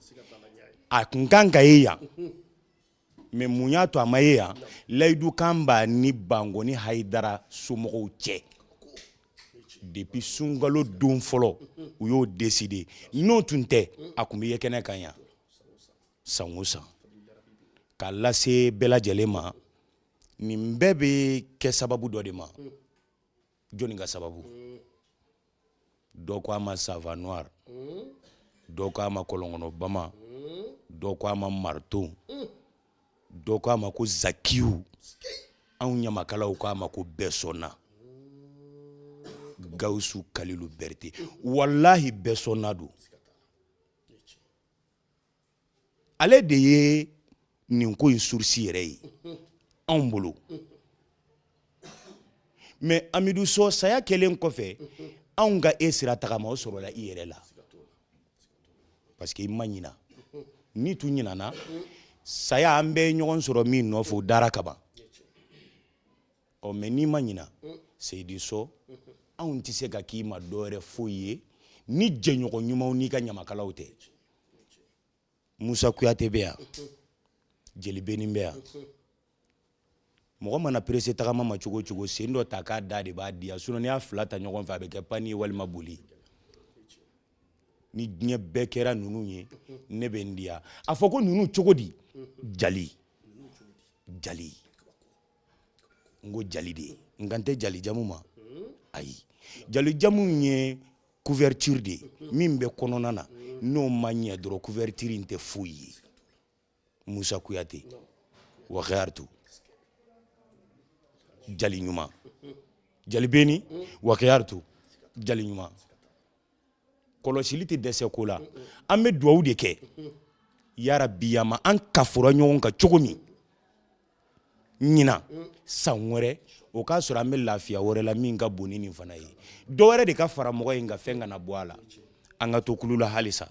a kun kan ka ye yan mais mun y'a to a ma ye yan layidu kan b'a ni Bangoni Hayidara somɔgɔw cɛ depuis sunkalo don fɔlɔ u y'o décider n'o tun tɛ a kun bɛ ye kɛnɛ kan yan san o san k'a lase bɛɛ lajɛlen ma nin bɛɛ bɛ kɛ sababu dɔ de ma jɔnni ka sababu dɔ ko a ma Sava Noir dɔ ko a ma Kɔlɔnkɔnɔ Bama dɔ ko a ma Marton dɔ ko a ma ko Zakiyu anw ɲamakalaw ko a ma ko bɛɛ sɔnna Gawusu Kalilu Berete wallahi bɛɛ sɔnna don ale de ye nin ko in source yɛrɛ ye anw bolo mais Amidu So saya kɛlen kɔfɛ anw ka e sira tagama o sɔrɔla i yɛrɛ la parce que i ma ɲina ni tun ɲinana saya an bɛ ɲɔgɔn sɔrɔ min nɔfɛ o dara kaban mais n'i ma ɲina Seyidi So anw tɛ se ka k'i ma dɔwɛrɛ foyi ye ni jɛɲɔgɔn ɲumanw n'i ka ɲamakalaw tɛ Musa Kuyate bɛ yan Jeli Beni bɛ yan mɔgɔ mana presse tagama ma cogo cogo sen dɔ ta k'a da de b'a diya sinon n'i y'a fila ta ɲɔgɔn fɛ a bɛ kɛ pani ye walima boli ni diɲɛ bɛɛ kɛra ninnu ye ne bɛ n diya a fɔ ko ninnu cogo di Jali n ko Jali de ngante jali jamu ma ayi jali jamu ye couverture de min be konona na no manya dro couverture inte fuyi Musa Kuyate wa khairtu jali nyuma jali beni wa khairtu jali nyuma kɔlɔsili tɛ dɛsɛ ko la an bɛ duwawu de kɛ ya rabbi yama an kafura ɲɔgɔn kan cogo min ɲina san wɛrɛ o k'a sɔrɔ an bɛ lafiya wɛrɛ la min ka bon ni nin fana ye dɔ wɛrɛ de ka fara mɔgɔ in ka fɛn kana bɔ a la an ka to kulu la halisa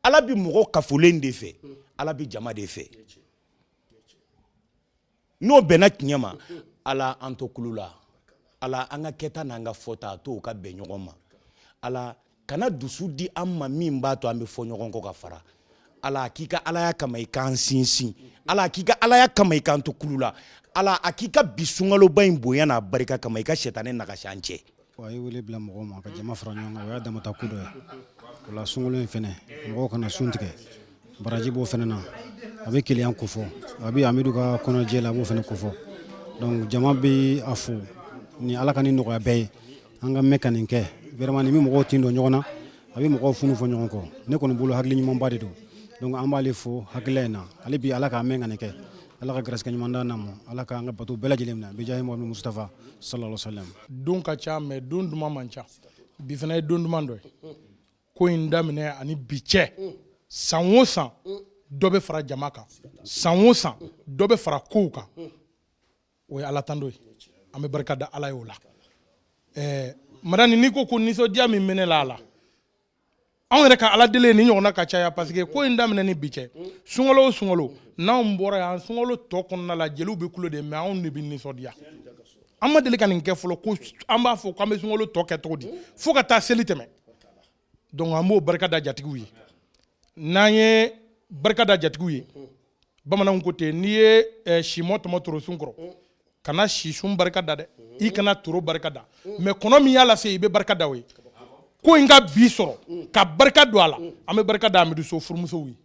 ala bi mɔgɔ kafulen de fɛ ala bi jama de fɛ n'o bɛnna tiɲɛ ma ala an to kulu la ala an ka kɛta n'an ka fɔta a to o ka bɛn ɲɔgɔn ma ala kana dusu di an ma min b'a to an bɛ fɔ ɲɔgɔn kɔ ka fara ala k'i ka alaya kama i k'an sinsin ala k'i ka alaya kama i k'an to kulu la ala a k'i ka bi sunkaloba in bonya n'a barika kama i ka sɛtanɛ nagasi an cɛ. a ye wele bila mɔgɔw ma ka jama fara ɲɔgɔn kan o y'a damata ko dɔ ye o la sunkalo in fɛnɛ mɔgɔw kana sun tigɛ baraji b'o fɛnɛ na a bɛ keleya ko fɔ a bɛ amidu ka kɔnɔjɛ la a b'o fɛnɛ ko fɔ donc jama bɛ a fo ni ala ka ni nɔgɔya bɛɛ ye an ka mɛn ka nin kɛ vraiment ni mɔgɔw tin don ɲɔgɔn na a bɛ mɔgɔw funu fɔ ɲɔgɔn kɔ ne kɔni bolo hakili ɲumanba de don donc an b'ale fo hakilila in na ale bi ala k'a mɛn ka nin kɛ ala ka garisigɛ ɲuman d'an ma ala k'an ka bato bɛɛ lajɛlen minɛ bi jahi muhamadu mustafa sallallahu alaihi wasallam don ka ca mais don duman man ca bi fana ye don duman dɔ ye ko in daminɛ ani bi cɛ san o san dɔ bɛ fara jama kan san o san dɔ bɛ fara kow kan o ye ala tando ye an bɛ barika da ala ye o la madani n'i ko nisɔndiya min bɛ ne la a la anw yɛrɛ ka ala deli ni ɲɔgɔnna ka caya parce que ko in daminɛ ni bi cɛ sunkalo o sunkalo n'anw bɔra yan sunkalo tɔ kɔnɔna la jeliw bɛ kulo de mais anw de bɛ nisɔndiya an ma deli ka nin kɛ fɔlɔ ko an b'a fɔ k'an bɛ sunkalo tɔ kɛ cogo di fo ka taa seli tɛmɛ donc an b'o barika da jatigiw ye n'an ye barika da jatigiw ye bamananw ko ten n'i ye simɔ tɔmɔ toro sun kɔrɔ kana si sun barika da dɛ i kana toro barika da mais kɔnɔ min y'a lase i bɛ barika da o ye ko in ka bi sɔrɔ ka barika don a la an bɛ barika da amidu so furumusow ye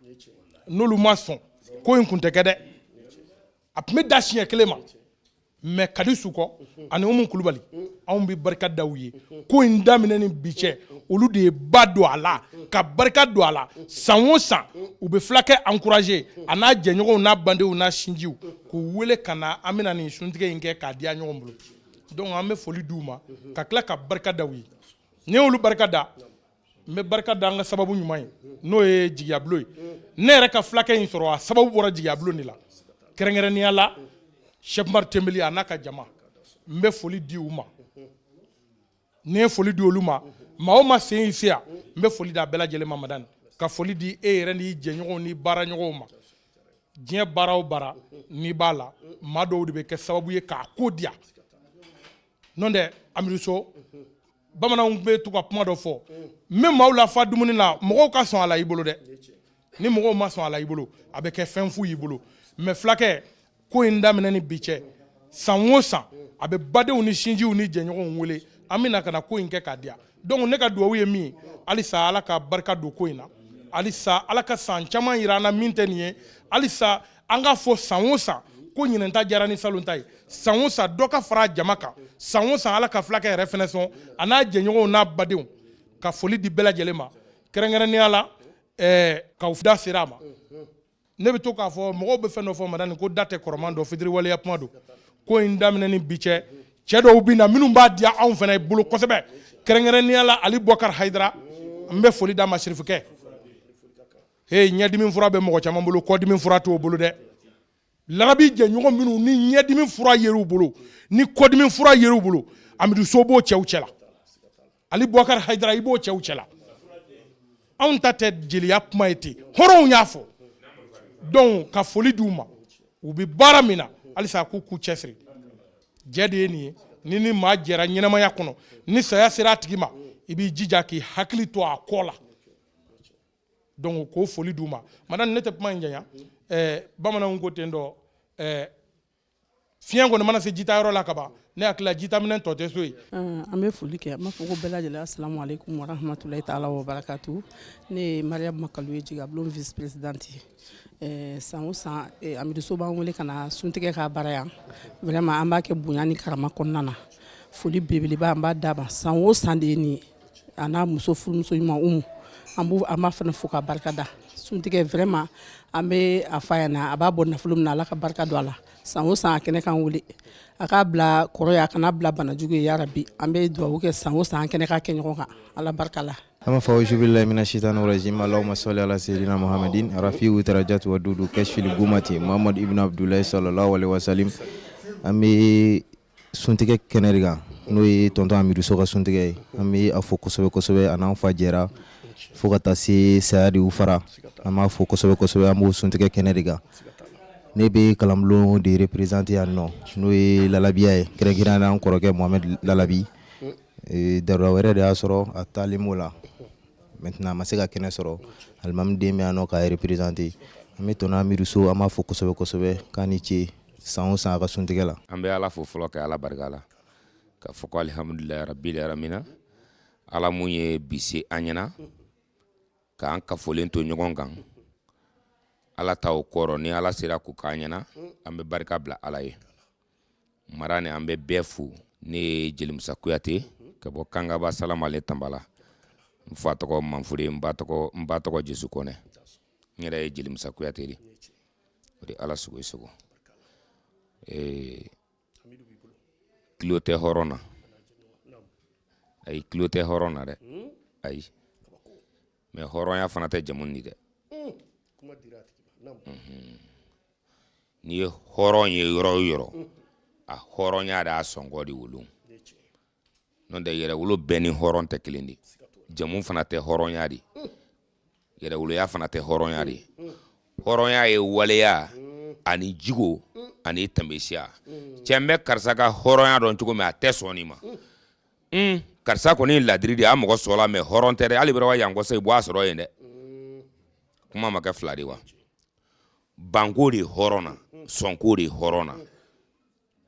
n'olu ma sɔn ko in kun tɛ kɛ dɛ a tun bɛ da siɲɛ kelen ma mais kadi sukɔ ani umu kulubali anw bɛ barika da u ye ko in daminɛ ni bi cɛ olu de ye ba don a la ka barika don a la san o san u bɛ fulakɛ encourager a n'a jɛɲɔgɔnw n'a bandenw n'a sinjiw k'u wele ka na an bɛna nin suntigɛ in kɛ k'a diya ɲɔgɔn bolo donc an bɛ foli d'u ma ka tila ka barika da u ye ni olu barika da n bɛ barika da an ka sababu ɲuman ye n'o ye jigiyabulo ye ne yɛrɛ ka fulakɛ in sɔrɔ a sababu bɔra jigiyabulo de la kɛrɛnkɛrɛnnenya la Cheikh Umar Tembeli a n'a ka jama n bɛ foli di u ma ni ye foli di olu ma maa o ma sen y'i se yan n bɛ foli di a bɛɛ lajɛlen ma madani ka foli di e yɛrɛ n'i jɛɲɔgɔnw ni baaraɲɔgɔnw ma diɲɛ baara o baara n'i b'a la maa dɔw de bɛ kɛ sababu ye k'a ko diya n'o tɛ amidu so bamananw bɛ to ka kuma dɔ fɔ n bɛ maaw lafa dumuni na mɔgɔw ka sɔn a la i bolo dɛ ni mɔgɔw ma sɔn a la i bolo a bɛ kɛ fɛn fu y'i bolo mais fulakɛ ko in daminɛ ni bi cɛ san o san a bɛ badenw ni sinjiw ni jɛɲɔgɔnw wele an bɛna ka na ko in kɛ k'a diya donc ne ka duwawu ye min ye halisa ala ka barika don ko in na halisa ala ka san caman yira an na min tɛ nin ye halisa an ka fɔ san o san ko ɲinɛn ta diyara ni salon ta ye san o san dɔ ka fara jama kan san o san ala ka fulakɛ yɛrɛ fɛnɛ sɔn a n'a jɛɲɔgɔnw n'a badenw ka foli di bɛɛ lajɛlen ma kɛrɛnkɛrɛnnenya la k'aw da sera a ma ne bɛ to k'a fɔ mɔgɔw bɛ fɛn dɔ fɔ madani ko da tɛ kɔrɔman dɔ fitiri waleya kuma don ko in daminɛ ni bi cɛ cɛ dɔw bɛ na minnu b'a diya anw fana bolo kosɛbɛ kɛrɛnkɛrɛnnenya la ali bɔkari hayidara n bɛ foli d'a ma sirifukɛ ɲɛdimi fura bɛ mɔgɔ caman bolo kɔdimi fura t'o bolo dɛ larabi jɛɲɔgɔn minnu ni ɲɛdimi fura yer'u bolo ni kɔdimi fura yer'u bolo amidu so b'o cɛw cɛ la ali bɔkari hayidara i b'o cɛw cɛ la anw ta tɛ jeliya kuma ye ten hɔrɔnw y'a fɔ donc ka foli d'u ma u bɛ baara min na halisa k'u k'u cɛsiri jɛ de ye nin ye ni ni maa jɛra ɲɛnamaya kɔnɔ ni saya sera a tigi ma i b'i jija k'i hakili to a kɔ la donc k'o foli d'u ma madame ne tɛ kuma in janya bamananw ko ten dɔ fiɲɛ kɔni mana se jitayɔrɔ la ka ban ne hakili la jitaminɛ tɔ tɛ so ye. An bɛ foli kɛ, an b'a fɔ ko bɛɛ lajɛlen assalamu alaikum wa rahmatulahi taala wa barakatu. Ne ye Mariam Makalu ye Jigabulon vice présidente ye. San o san Amidu So b'an wele ka na suntigɛ ka baara yan. Vraiment an b'a kɛ bonya ni karama kɔnɔna na. Foli belebeleba an b'a d'a ma. San o san de ye nin ye. A n'a muso furumuso ɲuman Umu. An b'a fana fo ka barika da. Suntigɛ vraiment an bɛ a f'a ɲɛna a b'a bɔ nafolo min na Ala ka barika don a la. San o san a kɛnɛ kan wele. A k'a bila kɔrɔ ye a kana bila banajugu ye yarabi. An bɛ duwawu kɛ san o san an kɛnɛ ka kɛ ɲɔgɔn kan. Ala barika la. أما فوج بالله من الشيطان الرجيم اللهم صل على سيدنا محمد رفيع درجات ودود كشف الغمة محمد ابن عبد الله صلى الله عليه وسلم أمي سنتك كنرجع نوي تونتو أميرو سوكا سنتك أمي أفو كسبة كسبة أنا فجرا فوقتاسي سعدي وفرا أما أفو كسبة كسبة أمو سنتك كنرجع نبي كلاملو دي représenter أنو نوي لالبيا كرجنا نام كروكي محمد لالبي dara wɛrɛ de y'a sɔrɔ a taalen la maintenant a ma se ka kɛnɛ sɔrɔ alimami den bɛ yan nɔ k'a représenter an bɛ tɔnɔ Amidu So an b'a fɔ kosɛbɛ kosɛbɛ k'a ni ce san o san a ka suntigɛ la. An bɛ Ala fo fɔlɔ ka Ala barika la ka fɔ ko alihamudulilayi rabbil alamina Ala mun ye bi se an ɲɛna k'an kafolen to ɲɔgɔn kan Ala ta o kɔrɔ ni Ala sera k'o k'an ɲɛna an bɛ barika bila Ala ye mara ni an bɛ bɛɛ fo ne ye Jelimusa Kuyate ka bɔ Kangaba Salamale Tambala n fa tɔgɔ Manfure n ba tɔgɔ Jesu Kɔnɛ n yɛrɛ ye Jelimusa Kuyate de o de Ala sogo sogo kilo tɛ hɔrɔn na ayi kilo tɛ hɔrɔn na dɛ ayi mais hɔrɔnya fana tɛ jamu ni dɛ ni ye hɔrɔn ye yɔrɔ o yɔrɔ a hɔrɔnya de a sɔngɔ de wolo non tɛ yɛrɛwolo bɛɛ ni hɔrɔn tɛ kelen de jamu fana tɛ hɔrɔnya de yɛrɛwoloya fana tɛ hɔrɔnya de hɔrɔnya ye waleya ani jigo ani tɛmɛsiya cɛ n bɛ karisa ka hɔrɔnya dɔn cogo min a tɛ sɔn nin ma karisa kɔni ladiri de a mɔgɔ sɔrɔla mais hɔrɔn tɛ dɛ hali bɛrɛ wa yankɔsa i bɔ a sɔrɔ yen dɛ kuma ma kɛ fila de wa banko de hɔrɔn na sɔnko de hɔrɔn na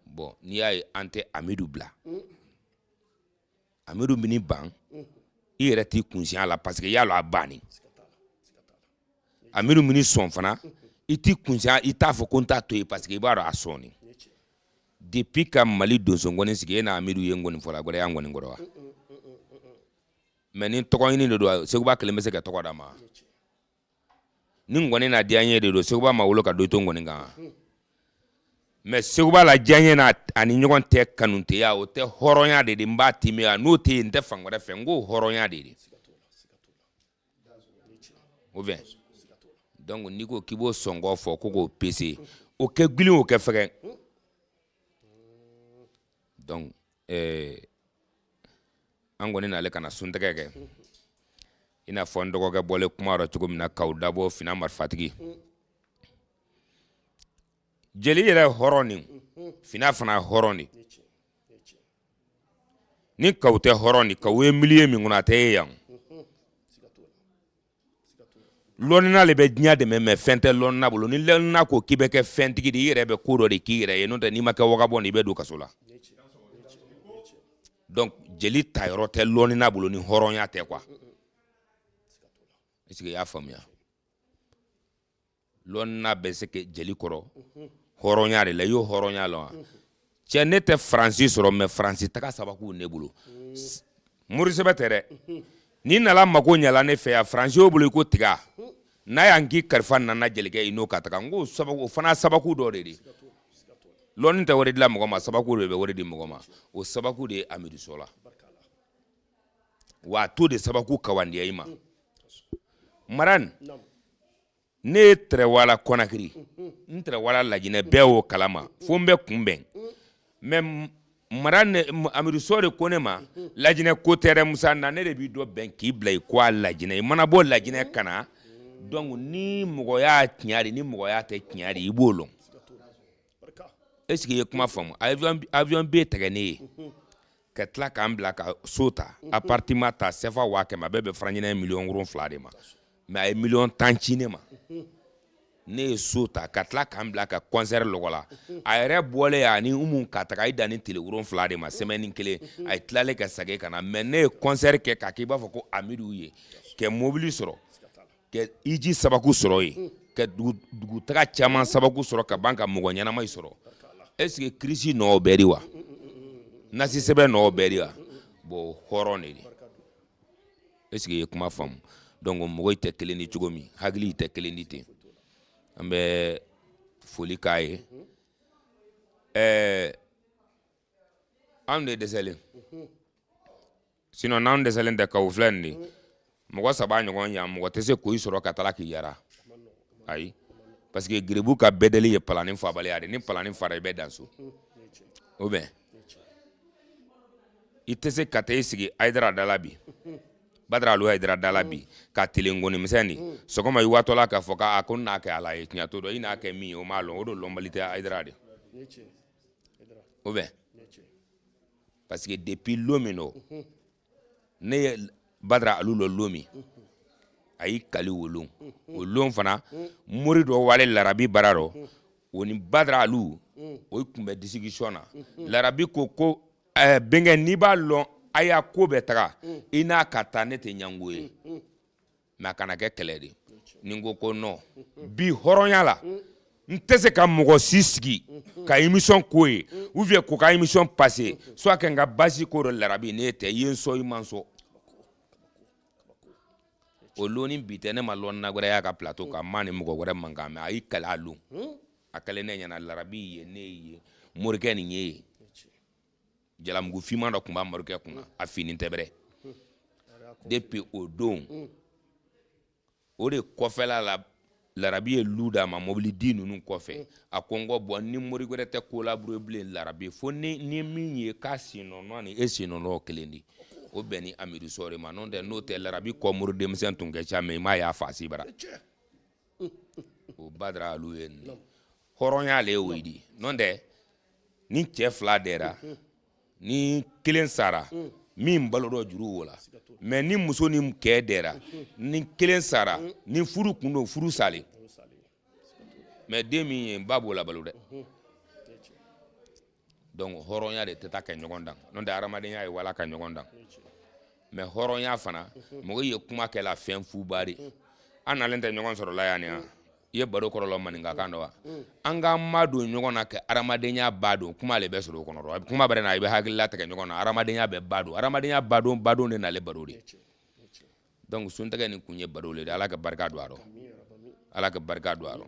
bon n'i y'a ye an tɛ Amidu bila Amidu bini ban i yɛrɛ t'i kunsiya la parce que y'a lɔ a banni Amidu bini sɔn fana i t'i kunsiya i t'a fɔ ko n t'a to yen parce que i b'a dɔn a sɔnni depuis ka Mali donso ngɔni sigi e na Amidu ye ngɔni fɔla gɔdɛ y'a ngɔni kɔrɔ wa mais ni tɔgɔ ɲini de don Seguba kelen bɛ se ka tɔgɔ d'a ma ni ngɔni na diya n ye de don Seguba ma wolo ka do to ngɔni kan mais Seguba la diya n ye ani ɲɔgɔn tɛ kanuteya o tɛ hɔrɔnya de n b'a timiya n'o tɛ yen n tɛ fan wɛrɛ fɛ n ko hɔrɔnya de o fɛ donc n'i ko k'i b'o sɔngɔ fɔ ko k'o pese o kɛ gilin o kɛ fɛgɛ donc an kɔni n'ale kana suntigɛ kɛ i n'a fɔ n dɔgɔkɛ bɔlen kuma rɔ cogo min na k'aw dabɔ fina marifatigi jeli yɛrɛ hɔrɔn ni fina fana hɔrɔn ni k'aw tɛ hɔrɔn ni k'aw ye milieu min kɔnɔ a tɛ ye yan lɔnina le bɛ diɲɛ dɛmɛ mais fɛn tɛ lɔnina bolo ni lɔnina ko k'i bɛ kɛ fɛntigi de i yɛrɛ bɛ ko dɔ de k'i yɛrɛ ye n'o tɛ n'i ma kɛ wagabɔ i bɛ don kaso la donc jeli tayɔrɔ tɛ lɔnina bolo ni hɔrɔnya tɛ quoi est-ce que i y'a faamuya lɔnina bɛ se ka jeli kɔrɔ hɔrɔnya de la i y'o hɔrɔnya la wa cɛ ne tɛ faransi sɔrɔ mais faransi taga sababu ne bolo murisɛbɛ tɛ dɛ ni nala mako ɲala ne fɛ yan faransi y'o bolo i ko tiga n'a y'an k'i kalifa nana jelikɛ i n'o ka taga n ko sababu o fana sababu dɔ de ye lɔnni tɛ wari dilan mɔgɔ ma sababu de bɛ wari di mɔgɔ ma o sababu de ye Amidu So la wa a to de sababu kawandiya i ma Maran ne ye Tɛrɛwala Kɔnakiri n Tɛrɛwala Lajinɛ bɛɛ y'o kalama fo n bɛ kunbɛn mais Maran Amidu So de ko ne ma Lajinɛ ko tɛ dɛ Musa na ne de b'i dɔ bɛn k'i bila i kɔ a Lajinɛ i mana bɔ Lajinɛ ka na donc ni mɔgɔ y'a tiɲɛ de ni mɔgɔ y'a tɛ tiɲɛ de i b'o lɔn est-ce que i ye kuma faamu avion bɛ tigɛ ne ye ka tila k'an bila ka so ta appartement ta CFA 1000 a bɛɛ bɛ faraɲinɛ 7 millions de ma mais a ye 10 millions ci ne ma ne ye so ta ka tila k'an bila ka concert lɔgɔ la a yɛrɛ bɔlen ani umu ka taga i dan ni tile 7 de ma semaine kelen a ye tilalen ka segin ka na mais ne ye concert kɛ k'a k'i b'a fɔ ko Amidu ye kɛ mobili sɔrɔ kɛ iji sababu sɔrɔ ye ka dugutaga caman sababu sɔrɔ ka ban ka mɔgɔ ɲɛnama sɔrɔ est ce que crise nɔ bɛɛ de wa nasi sɛbɛn nɔ bɛɛ de wa bon hɔrɔn de est ce que ye kuma faamu donc mɔgɔw tɛ kelen ni cogo min hakili tɛ kelen ni ten an bɛ foli k'a ye anw de dɛsɛlen sinon n'anw dɛsɛlen tɛ ka o filɛ nin de mɔgɔ 3 ɲɔgɔn yan mɔgɔ tɛ se k'o sɔrɔ ka taala k'i yara ayi parce que giribu ka bɛdɛli ye palani fabaliya de ni palani fara i bɛ dan so ou bien i tɛ se ka taa i sigi Hayidara dala bi Badara Alu Hayidara dala bi ka telengoni misɛnni sɔgɔma i watɔla k'a fɔ k'a ko n'a kɛ Ala ye tiɲɛ to dɔn i n'a kɛ min ye o m'a lɔn o de lɔnbali tɛ Hayidara de ou bien parce que depuis lo min do ne ye Badara Alu lɔ lo min a y'i kali o lon fana mori dɔ wale Larabi bara rɔ o ni Badara Alu o tun bɛ discussion na Larabi ko bɛnkɛ n'i b'a lɔn a y'a ko bɛɛ taga i n'a ka taa ne tɛ ɲango ye mais a kana kɛ kɛlɛ de ni ko ko non bi hɔrɔnya la n tɛ se ka mɔgɔ si sigi ka émission ko ye ou bien ko ka émission passer soit que n ka basi ko dɔ Larabi ne tɛ i ye n sɔn i ma n sɔn o loni bi tɛ ne ma lɔn na wɛrɛ y'a ka plateau kan ma ni mɔgɔ wɛrɛ mankan mais a y'i kɛlɛ a lon a kɛlen ne ɲɛna Larabi ye ne ye morikɛ nin ye jalamugu fiman dɔ tun b'a morikɛ kunna a fini tɛ bɛrɛ depuis o don o de kɔfɛla la Larabi ye lu d'a ma mobili di ninnu kɔfɛ a ko n ko bon ni mori wɛrɛ tɛ collaborer bilen Larabi fo ni min ye k'a sinɔnɔ ni e sinɔnɔ kelen de o bɛn ni Amidu Sɔre ma n'o tɛ Larabi kɔ mori denmisɛn tun kɛ ca mais i m'a y'a faasi bara o Badara Alu ye nin hɔrɔnya ale y'o ye di n'o tɛ ni cɛ 2 dɛra ni kelen sara min balo dɔ juru o la mais ni muso ni kɛ dɛra ni kelen sara ni furu kun do furu sale mais den min ye ba b'o la balo dɛ donc hɔrɔnya de tɛ taa kɛ ɲɔgɔn dan n'o tɛ hadamadenya ye wala ka ɲɔgɔn dan mais hɔrɔnya fana mɔgɔ ye kuma kɛla fɛn fuba de an nalen tɛ ɲɔgɔn sɔrɔ la yan ni i ye baro kɔrɔlɔ maninkakan dɔ wa an k'an ma don ɲɔgɔn na kɛ hadamadenya ba don kuma le bɛ sɔrɔ o kɔnɔ kuma bɛrɛ na i bɛ hakilila tigɛ ɲɔgɔn na hadamadenya bɛ ba don hadamadenya ba don de n'ale baro de donc Suntɛgɛ nin kun ye baro le de Ala ka barika don a rɔ Ala ka barika don a rɔ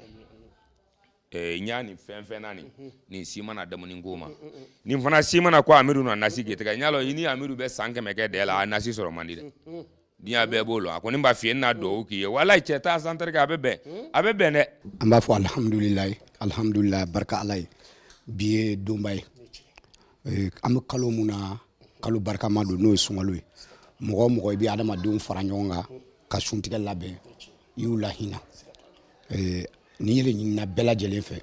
n y'a nin fɛn na nin si mana damuni ko ma nin fana si mana ko Amidu na nasi k'i tigɛ n y'a lɔ i ni Amidu bɛ san 100 kɛ dɛ la a nasi sɔrɔ man di dɛ diɲɛ bɛɛ b'o lɔn a ko ni b'a f'i ye n'a dɔw k'i ye walayi cɛ taa san terikɛ a bɛ bɛn dɛ an b'a fɔ alhamdulilayi barika Ala ye bi ye donba ye an bɛ kalo mun na kalo barikama don n'o ye sunkalo ye mɔgɔ o mɔgɔ i bɛ adamadenw fara ɲɔgɔn kan ka suntigɛ labɛn i y'u lahinɛ ni yɛrɛ ɲinina bɛɛ lajɛlen fɛ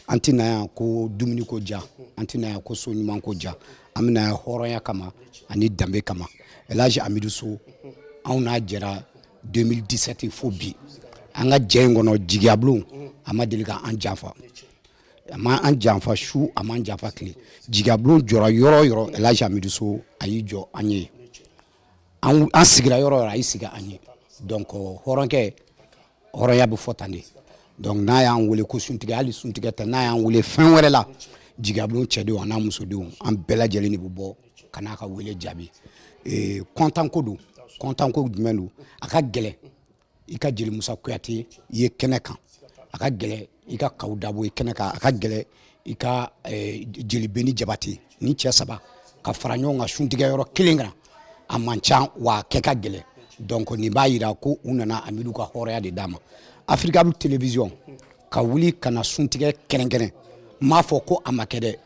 an tɛna yan ko dumuni ko ja an tɛna yan ko so ɲuman ko ja an bɛna yan hɔrɔnya kama ani danbe kama El Hadji Amidu So anw n'a jɛra 2017 fo bi an ka jɛ in kɔnɔ jigiyabulon a ma deli ka an janfa a ma an janfa su a ma an janfa tile jigiyabulon jɔra yɔrɔ o yɔrɔ El Hadji Amidu So a y'i jɔ an ye an sigira yɔrɔ o yɔrɔ a y'i sigi an ye donc hɔrɔnkɛ hɔrɔnya bɛ fɔ tan de donc n'a y'an wele ko suntigɛ hali suntigɛ tɛ n'a y'an wele fɛn wɛrɛ la jigiyabulon cɛdenw a n'a musodenw an bɛɛ lajɛlen de bɛ bɔ ka n'a ka wele jaabi kontan ko don kontan ko jumɛn don a ka gɛlɛ i ka Jeli Musa Kuyate i ye kɛnɛ kan a ka gɛlɛ i ka Kawu Dabo ye kɛnɛ kan a ka gɛlɛ i ka Jeli Beni Jabate ni cɛ 3 ka fara ɲɔgɔn kan suntigɛ yɔrɔ kelen kan a man ca wa kɛ ka gɛlɛ donc nin b'a yira ko u nana Amidu ka hɔrɔnya de d'a ma Africable Télévision ka wuli ka na suntigɛ kɛrɛnkɛrɛn m'a fɔ ko a ma kɛ dɛ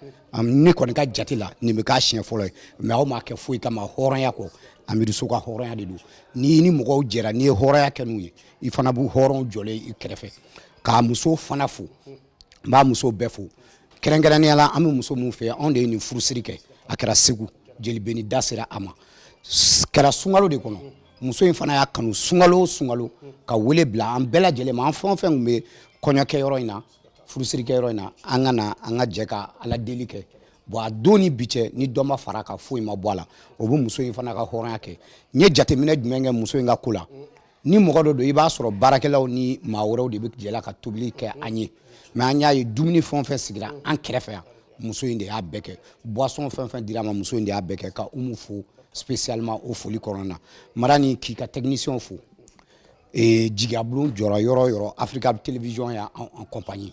ne kɔni ka jate la nin bɛ k'a siɲɛ fɔlɔ ye mais aw m'a kɛ foyi kama hɔrɔnya kɔ Amidu So ka hɔrɔnya de don ni mɔgɔw jɛra n'i ye hɔrɔnya kɛ n'u ye i fana b'u hɔrɔnw jɔlen i kɛrɛfɛ k'a muso fana fo n b'a muso bɛɛ fo kɛrɛnkɛrɛnnenya la an bɛ muso min fɛ anw de ye nin furusiri kɛ a kɛra Segu Jeli Beni da sera a ma kɛra sunkalo de kɔnɔ muso in fana y'a kanu sungalo ka wele bila an bɛɛ lajɛlen ma an fɛn o fɛn kun bɛ kɔɲɔkɛyɔrɔ in na furusirikɛyɔrɔ in na an ka jɛ ka ala deli kɛ bon a don ni bi cɛ ni dɔ ma fara ka foyi ma bɔ a la o bɛ muso in fana ka hɔrɔnya kɛ n ye jateminɛ jumɛn kɛ muso in ka ko la ni mɔgɔ dɔ don i b'a sɔrɔ baarakɛlaw ni maa wɛrɛw de bɛ jɛla ka tobili kɛ an ye mais an y'a ye dumuni fɛn o fɛn sigira an kɛrɛfɛ yan muso in de y'a bɛɛ kɛ boisson fɛn o fɛn dira ma muso in de y'a bɛɛ kɛ ka umu fo spécialement o foli kɔnɔna na mara ni k'i ka technicien fo jigabulon jɔra yɔrɔ o yɔrɔ Africa Télévision y'a en compagnie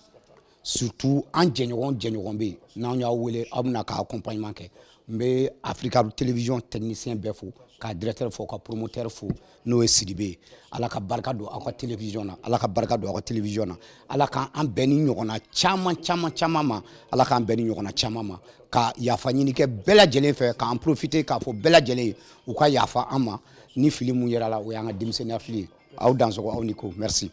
surtout an jɛɲɔgɔn bɛ yen n'an y'aw wele aw bɛna ka accompagnement kɛ n bɛ Africa Télévision technicien bɛɛ fo ka directeur fo ka promoteur fo n'o ye Sidibe ye ala ka barika don aw ka télévision na ala ka barika don aw ka télévision na ala k'an bɛn ni ɲɔgɔnna caman ma ala k'an bɛn ni ɲɔgɔnna caman ma ka yafa ɲini kɛ bɛɛ lajɛlen fɛ k'an profiter k'a fɔ bɛɛ lajɛlen ye u ka yafa an ma ni fili mun yera la o y'an ka denmisɛnniya fili ye aw dansɔgɔ aw ni ko merci